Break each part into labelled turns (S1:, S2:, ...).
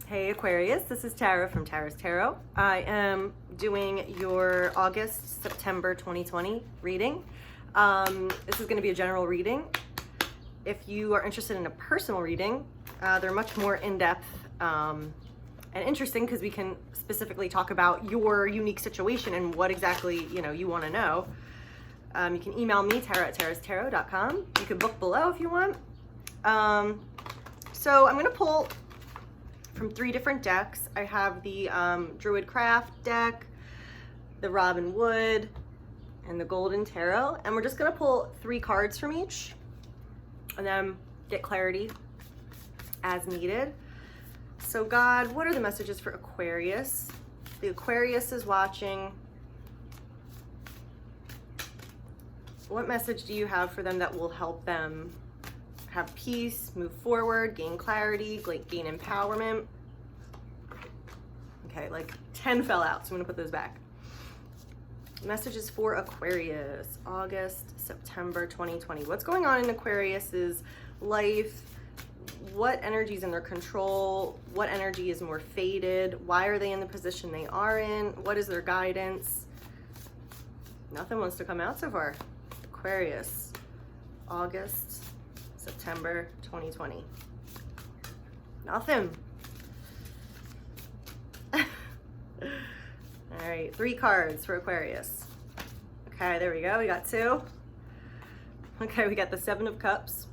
S1: Hey Aquarius, this is Tara from Tara's Tarot. I am doing your August-September 2020 reading. This is going to be a general reading. If you are interested in a personal reading, they're much more in-depth and interesting because we can specifically talk about your unique situation and what exactly you want to know. You can email me, tara@tarastarot.com. You can book below if you want. So I'm going to pull from 3 different decks. I have the Druid Craft deck, the Robin Wood, and the Golden Tarot. And we're just going to pull 3 cards from each and then get clarity as needed. So God, what are the messages for Aquarius? The Aquarius is watching. What message do you have for them that will help them have peace, move forward, gain clarity, gain empowerment? Okay, like 10 fell out, so I'm gonna put those back. Messages for Aquarius, August, September 2020. What's going on in Aquarius's life? What energy is in their control? What energy is more faded? Why are they in the position they are in? What is their guidance? Nothing wants to come out so far. Aquarius, August, September 2020. Nothing. All right, 3 cards for Aquarius. Okay, there we go. We got 2. Okay, we got the 7 of Cups.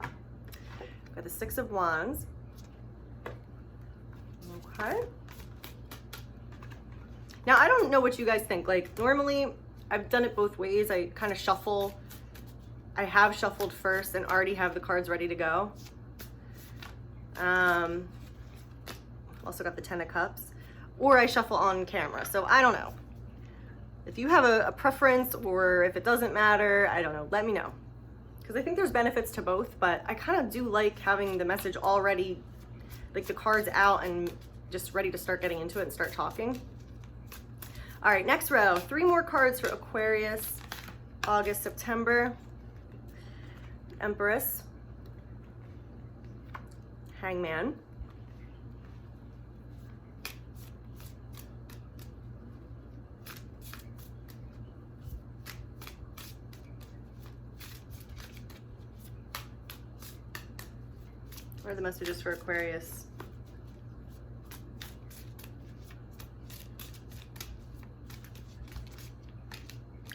S1: Got the 6 of Wands. Okay. Now, I don't know what you guys think. Like, normally, I've done it both ways. I kind of shuffle. I have shuffled first and already have the cards ready to go. Also got the 10 of Cups. Or I shuffle on camera. So I don't know. If you have a preference or if it doesn't matter, I don't know. Let me know. Because I think there's benefits to both, but I kind of do like having the message already, like the cards out and just ready to start getting into it and start talking. All right, next row. 3 more cards for Aquarius, August, September. Empress, Hangman, what are the messages for Aquarius?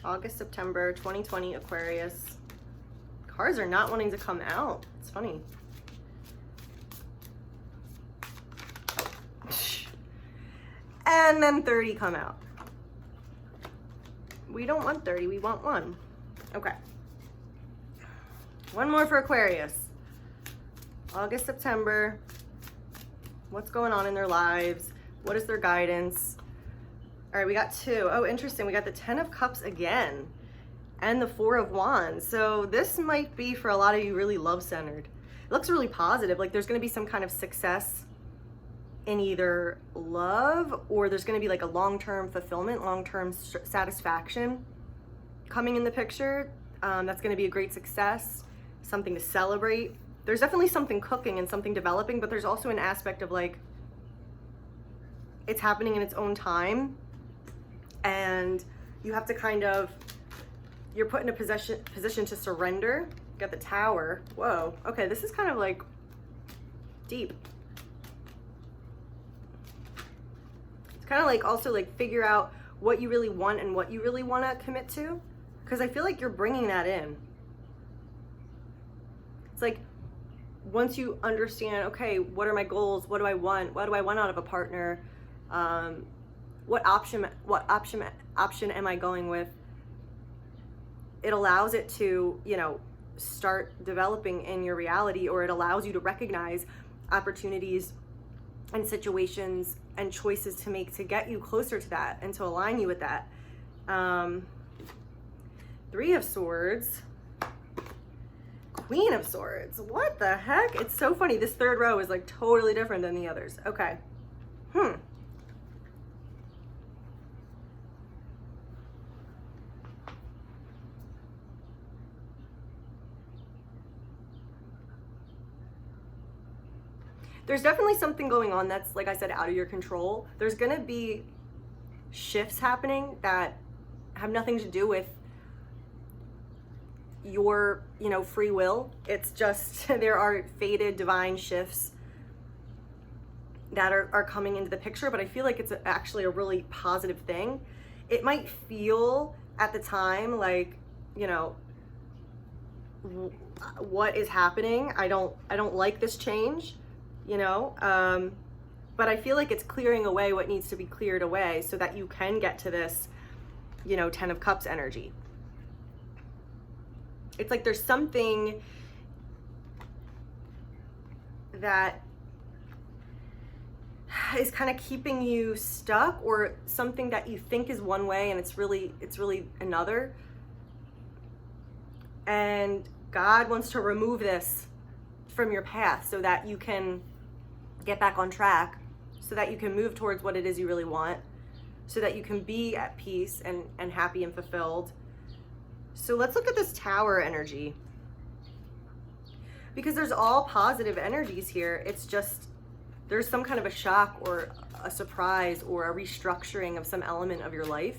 S1: August, September 2020 Aquarius. Cards are not wanting to come out. It's funny. And then 30 come out. We don't want 30, we want 1. Okay. 1 more for Aquarius. August, September. What's going on in their lives? What is their guidance? All right, we got 2. Oh, interesting. We got the 10 of Cups again. And the 4 of Wands. So this might be for a lot of you really love-centered. It looks really positive. Like there's going to be some kind of success in either love or there's going to be like a long-term fulfillment, long-term satisfaction coming in the picture. That's going to be a great success, something to celebrate. There's definitely something cooking and something developing, but there's also an aspect of like it's happening in its own time and you have to kind of you're put in a position to surrender. Got the Tower. Whoa. Okay, this is kind of like deep. It's kind of like also like figure out what you really want and what you really want to commit to. Because I feel like you're bringing that in. It's like once you understand, okay, what are my goals? What do I want? What do I want out of a partner? What option am I going with? It allows it to, start developing in your reality, or it allows you to recognize opportunities and situations and choices to make to get you closer to that and to align you with that. 3 of Swords, Queen of Swords. What the heck? It's so funny. This 3rd row is like totally different than the others. Okay. there's definitely something going on that's, like I said, out of your control. There's gonna be shifts happening that have nothing to do with your, you know, free will. It's just there are fated divine shifts that are coming into the picture, but I feel like it's actually a really positive thing. It might feel at the time like, you know, what is happening? I don't like this change, you know, but I feel like it's clearing away what needs to be cleared away so that you can get to this, you know, 10 of Cups energy. It's like there's something that is kind of keeping you stuck, or something that you think is one way and it's really another. And God wants to remove this from your path so that you can get back on track, so that you can move towards what it is you really want, so that you can be at peace and happy and fulfilled. So let's look at this Tower energy, because there's all positive energies here. It's just there's some kind of a shock or a surprise or a restructuring of some element of your life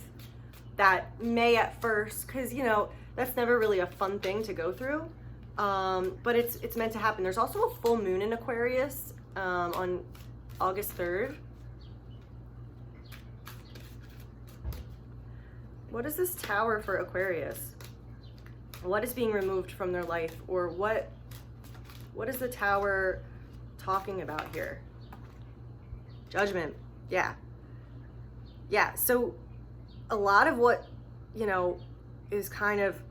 S1: that may at first, because, you know, that's never really a fun thing to go through, but it's meant to happen. There's also a full moon in Aquarius on August 3rd. What is this Tower for Aquarius? What is being removed from their life, or what is the Tower talking about here? Judgment. Yeah. So a lot of what, you know, is kind of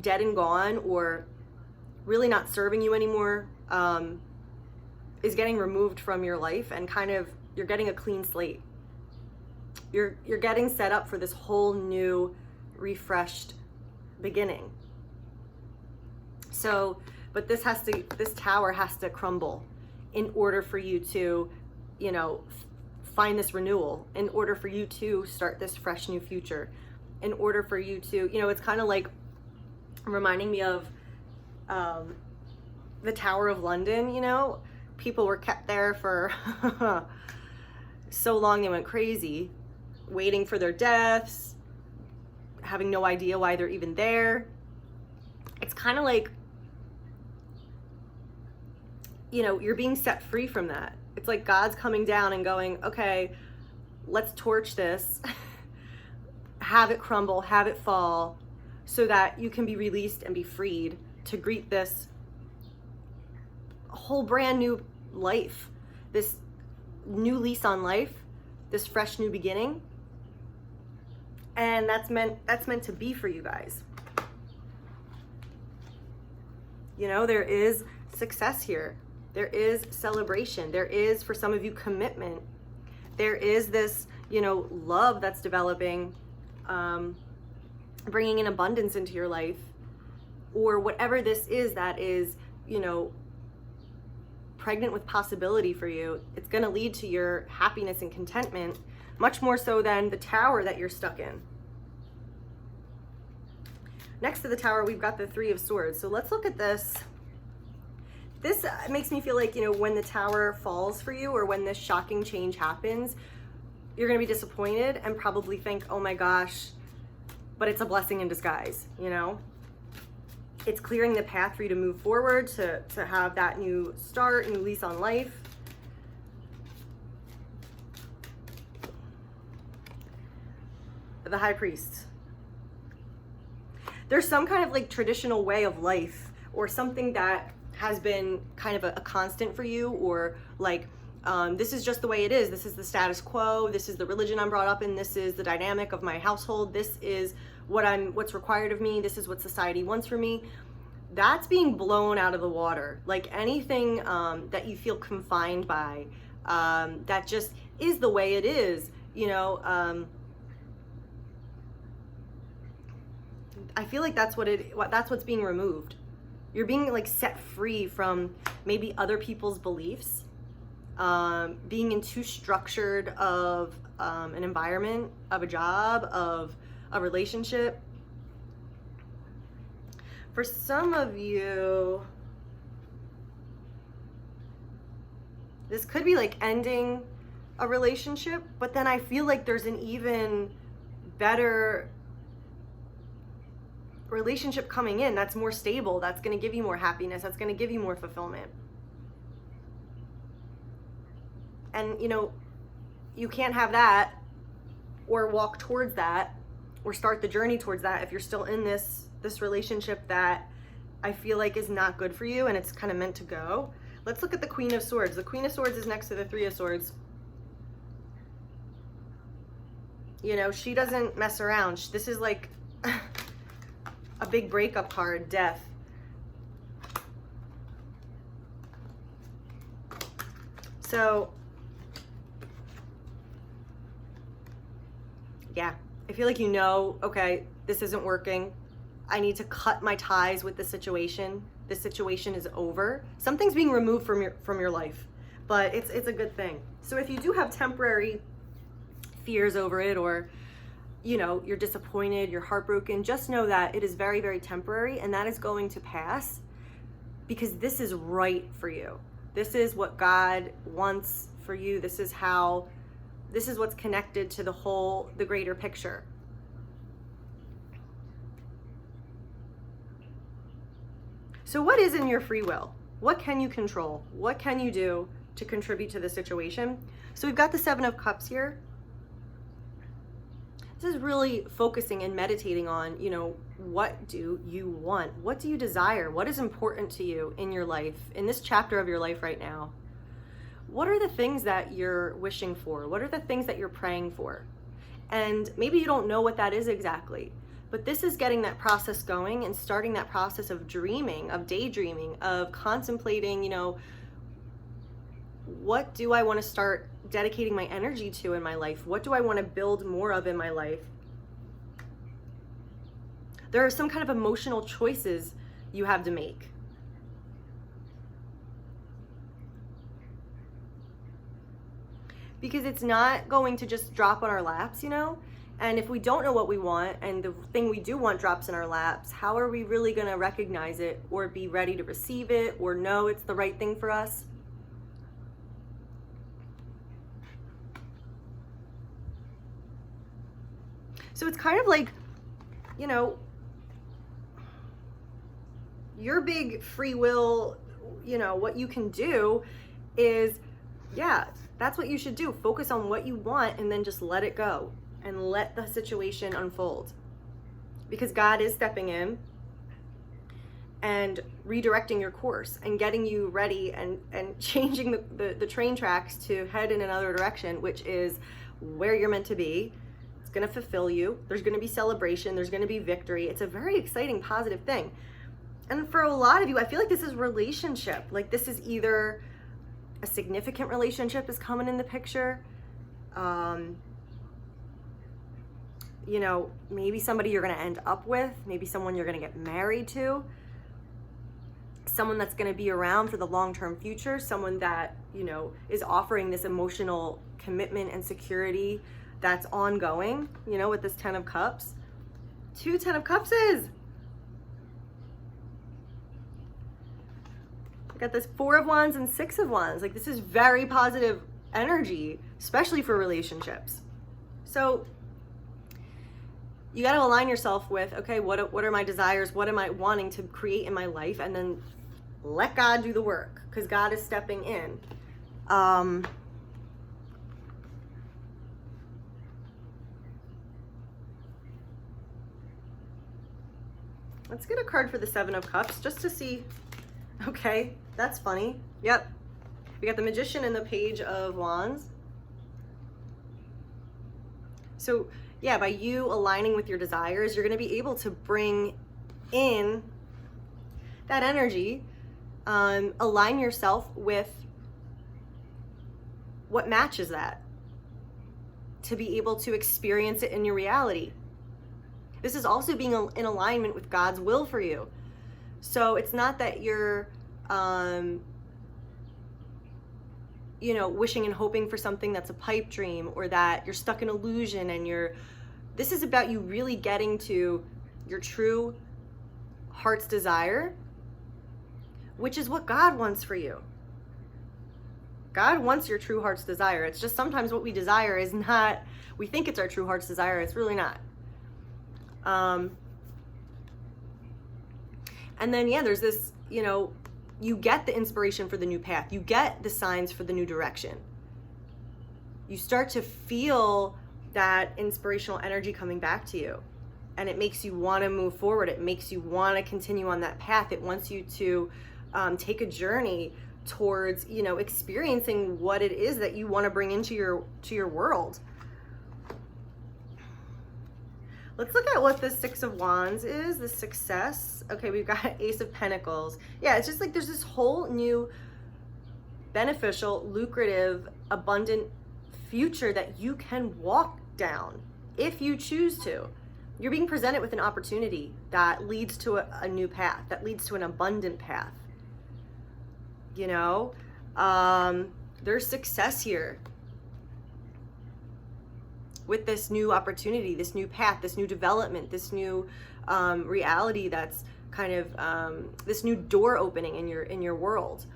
S1: dead and gone, or really not serving you anymore, is getting removed from your life, and kind of you're getting a clean slate. You're getting set up for this whole new, refreshed beginning. So, but this Tower has to crumble in order for you to, you know, find this renewal, in order for you to start this fresh new future, in order for you to, you know, it's kind of like reminding me of the Tower of London. You know, people were kept there for so long, they went crazy, waiting for their deaths, having no idea why they're even there. It's kind of like, you know, you're being set free from that. It's like God's coming down and going, okay, let's torch this, have it crumble, have it fall, so that you can be released and be freed to greet this whole brand new life, this new lease on life, this fresh new beginning. And that's meant to be for you guys. You know, there is success here. There is celebration. There is, for some of you, commitment. There is this, you know, love that's developing, bringing in abundance into your life, or whatever this is that is, you know, pregnant with possibility for you. It's going to lead to your happiness and contentment, much more so than the Tower that you're stuck in. Next to the Tower, we've got the Three of Swords. So let's look at this. This makes me feel like, you know, when the Tower falls for you, or when this shocking change happens, you're going to be disappointed and probably think, oh my gosh, but it's a blessing in disguise, you know? It's clearing the path for you to move forward, to have that new start, new lease on life. The High Priest. There's some kind of like traditional way of life, or something that has been kind of a constant for you, or like, this is just the way it is. This is the status quo. This is the religion I'm brought up in. This is the dynamic of my household. This is what's required of me. This is what society wants from me. That's being blown out of the water. Like anything that you feel confined by, that just is the way it is, you know. I feel like that's what's being removed. You're being like set free from maybe other people's beliefs, being in too structured of an environment, of a job, of a relationship. For some of you, This could be like ending a relationship, but then I feel like there's an even better relationship coming in that's more stable, that's going to give you more happiness, that's going to give you more fulfillment. And you know, you can't have that or walk towards that or start the journey towards that if you're still in this relationship that I feel like is not good for you and it's kind of meant to go. Let's look at the Queen of Swords. The Queen of Swords is next to the Three of Swords. You know, she doesn't mess around. This is like a big breakup card, death. So, yeah, I feel like, you know, okay, this isn't working. I need to cut my ties with the situation. This situation is over. Something's being removed from your life, but it's a good thing. So if you do have temporary fears over it, or you know, you're disappointed, you're heartbroken, just know that it is very, very temporary, and that is going to pass, because this is right for you. This is what God wants for you. This is what's connected to the greater picture. So what is in your free will? What can you control? What can you do to contribute to the situation? So we've got the Seven of Cups here. This is really focusing and meditating on, you know, what do you want? What do you desire? What is important to you in your life, in this chapter of your life right now? What are the things that you're wishing for? What are the things that you're praying for? And maybe you don't know what that is exactly, but this is getting that process going and starting that process of dreaming, of daydreaming, of contemplating, you know, what do I want to start dedicating my energy to in my life? What do I want to build more of in my life? There are some kind of emotional choices you have to make. Because it's not going to just drop on our laps, you know? And if we don't know what we want, and the thing we do want drops in our laps, how are we really going to recognize it or be ready to receive it or know it's the right thing for us? So it's kind of like, you know, your big free will, you know, what you can do is, yeah, that's what you should do. Focus on what you want and then just let it go and let the situation unfold. Because God is stepping in and redirecting your course and getting you ready and changing the train tracks to head in another direction, which is where you're meant to be. Going to fulfill you. There's going to be celebration. There's going to be victory. It's a very exciting, positive thing. And for a lot of you, I feel like this is relationship. Like this is either a significant relationship is coming in the picture. You know, maybe somebody you're going to end up with, maybe someone you're going to get married to, someone that's going to be around for the long-term future, someone that, you know, is offering this emotional commitment and security that's ongoing, you know, with this Ten of Cups. 2 Ten of Cups is. I got this 4 of Wands and 6 of Wands. Like this is very positive energy, especially for relationships. So you got to align yourself with, okay, what are my desires? What am I wanting to create in my life? And then let God do the work, because God is stepping in. Let's get a card for the 7 of Cups just to see. Okay, that's funny. Yep. We got the Magician and the Page of Wands. So yeah, by you aligning with your desires, you're going to be able to bring in that energy, align yourself with what matches that, to be able to experience it in your reality. This is also being in alignment with God's will for you. So it's not that you're, you know, wishing and hoping for something that's a pipe dream, or that you're stuck in illusion and this is about you really getting to your true heart's desire, which is what God wants for you. God wants your true heart's desire. It's just sometimes what we desire is not, we think it's our true heart's desire. It's really not. And then, yeah, there's this, you know, you get the inspiration for the new path. You get the signs for the new direction. You start to feel that inspirational energy coming back to you. And it makes you want to move forward. It makes you want to continue on that path. It wants you to take a journey towards, you know, experiencing what it is that you want to bring into your world. Let's look at what the Six of Wands is, the success. Okay, we've got Ace of Pentacles. Yeah, it's just like there's this whole new beneficial, lucrative, abundant future that you can walk down if you choose to. You're being presented with an opportunity that leads to a new path, that leads to an abundant path. You know, there's success here with this new opportunity, this new path, this new development, this new reality that's kind of this new door opening in your world.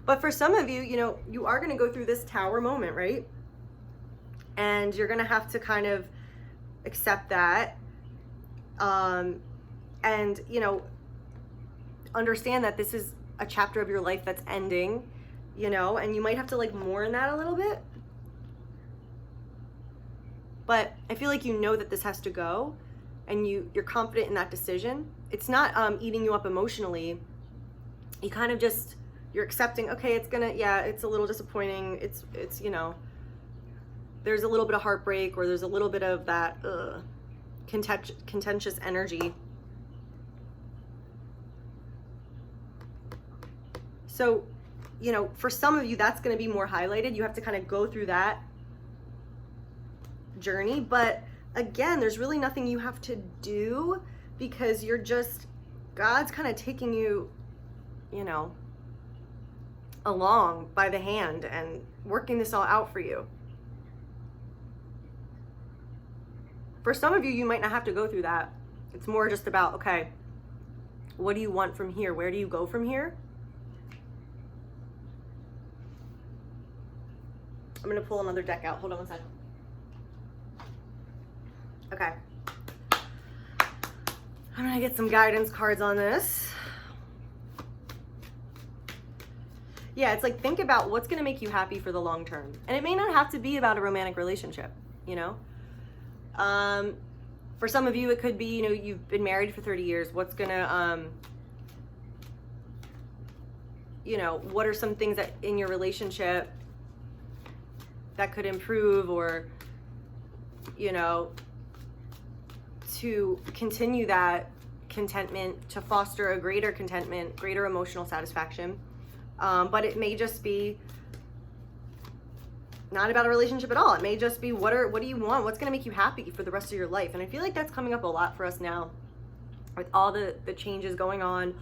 S1: But for some of you, you know, you are going to go through this tower moment, right? And you're going to have to kind of accept that. And, you know, understand that this is a chapter of your life that's ending, you know, and you might have to like mourn that a little bit. But I feel like you know that this has to go, and you're confident in that decision. It's not eating you up emotionally. You kind of just, you're accepting, okay, it's gonna, yeah, it's a little disappointing. It's, you know, there's a little bit of heartbreak, or there's a little bit of that contentious energy. So, you know, for some of you, that's going to be more highlighted. You have to kind of go through that journey. But again, there's really nothing you have to do, because you're just, God's kind of taking you, you know, along by the hand and working this all out for you. For some of you, you might not have to go through that. It's more just about, okay, what do you want from here? Where do you go from here? I'm going to pull another deck out. Hold on one second. Okay. I'm going to get some guidance cards on this. Yeah, it's like, think about what's going to make you happy for the long term. And it may not have to be about a romantic relationship, you know? For some of you, it could be, you know, you've been married for 30 years. What's going to, you know, what are some things that in your relationship that could improve, or, you know, to continue that contentment, to foster a greater contentment, greater emotional satisfaction. But it may just be not about a relationship at all. It may just be, what do you want? What's going to make you happy for the rest of your life? And I feel like that's coming up a lot for us now, with all the changes going on,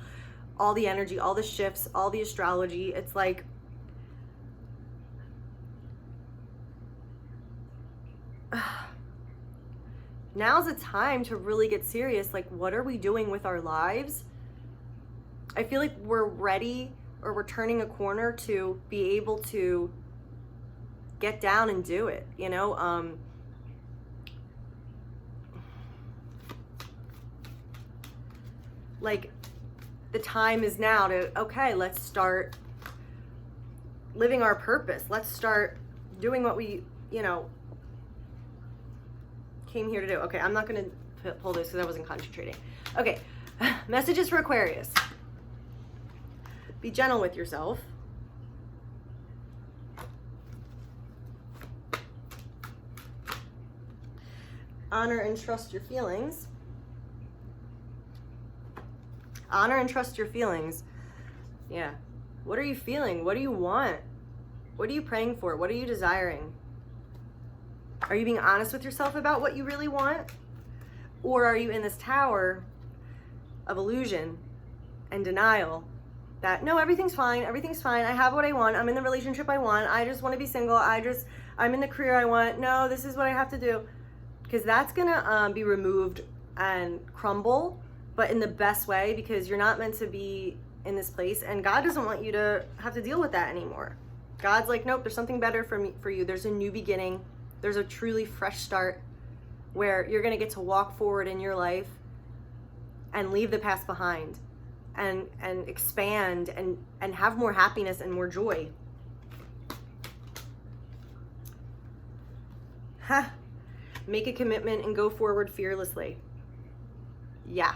S1: all the energy, all the shifts, all the astrology. It's like, now's the time to really get serious. Like, what are we doing with our lives? I feel like we're ready, or we're turning a corner to be able to get down and do it, you know? Like, the time is now to, okay, let's start living our purpose. Let's start doing what we, you know, came here to do. Okay, I'm not going to pull this because I wasn't concentrating. Okay, messages for Aquarius. Be gentle with yourself. Honor and trust your feelings. Honor and trust your feelings. Yeah. What are you feeling? What do you want? What are you praying for? What are you desiring? Are you being honest with yourself about what you really want? Or are you in this tower of illusion and denial that, no, everything's fine, I have what I want, I'm in the relationship I want, I just want to be single, I'm in the career I want, no, this is what I have to do. Because that's gonna be removed and crumble, but in the best way, because you're not meant to be in this place, and God doesn't want you to have to deal with that anymore. God's like, nope, there's something better for you. There's a new beginning. There's a truly fresh start where you're gonna get to walk forward in your life and leave the past behind and expand and have more happiness and more joy. Ha! Make a commitment and go forward fearlessly. Yeah.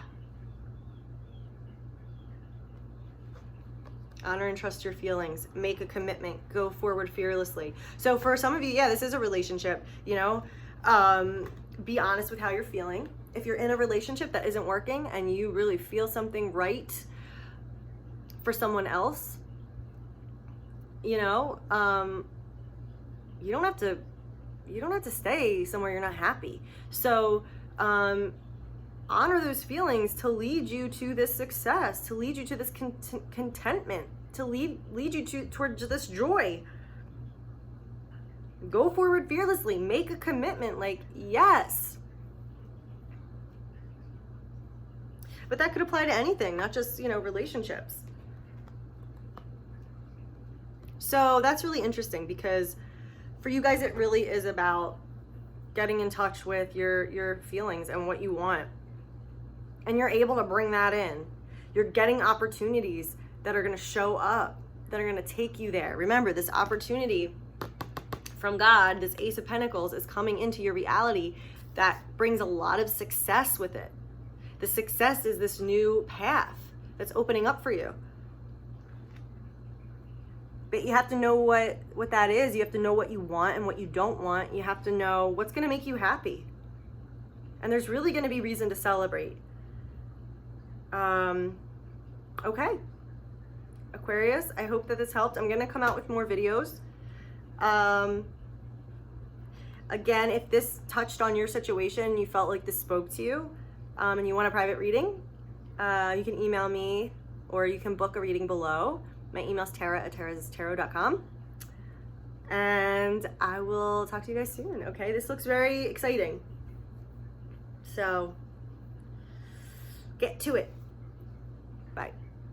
S1: Honor and trust your feelings. Make a commitment. Go forward fearlessly. So for some of you, yeah, this is a relationship, you know. Be honest with how you're feeling. If you're in a relationship that isn't working and you really feel something right for someone else, you know, you don't have to stay somewhere you're not happy. So honor those feelings to lead you to this success, to lead you to this contentment, to lead you towards this joy. Go forward fearlessly. Make a commitment, like, yes. But that could apply to anything, not just, you know, relationships. So that's really interesting, because for you guys, it really is about getting in touch with your feelings and what you want. And you're able to bring that in. You're getting opportunities that are going to show up, that are going to take you there. Remember, this opportunity from God, this Ace of Pentacles, is coming into your reality that brings a lot of success with it. The success is this new path that's opening up for you. But you have to know what that is. You have to know what you want and what you don't want. You have to know what's going to make you happy. And there's really going to be reason to celebrate. Okay. Aquarius, I hope that this helped. I'm going to come out with more videos. Again, if this touched on your situation, you felt like this spoke to you, and you want a private reading, you can email me or you can book a reading below. My email's tara@tarastarot.com. And I will talk to you guys soon, okay? This looks very exciting. So, get to it.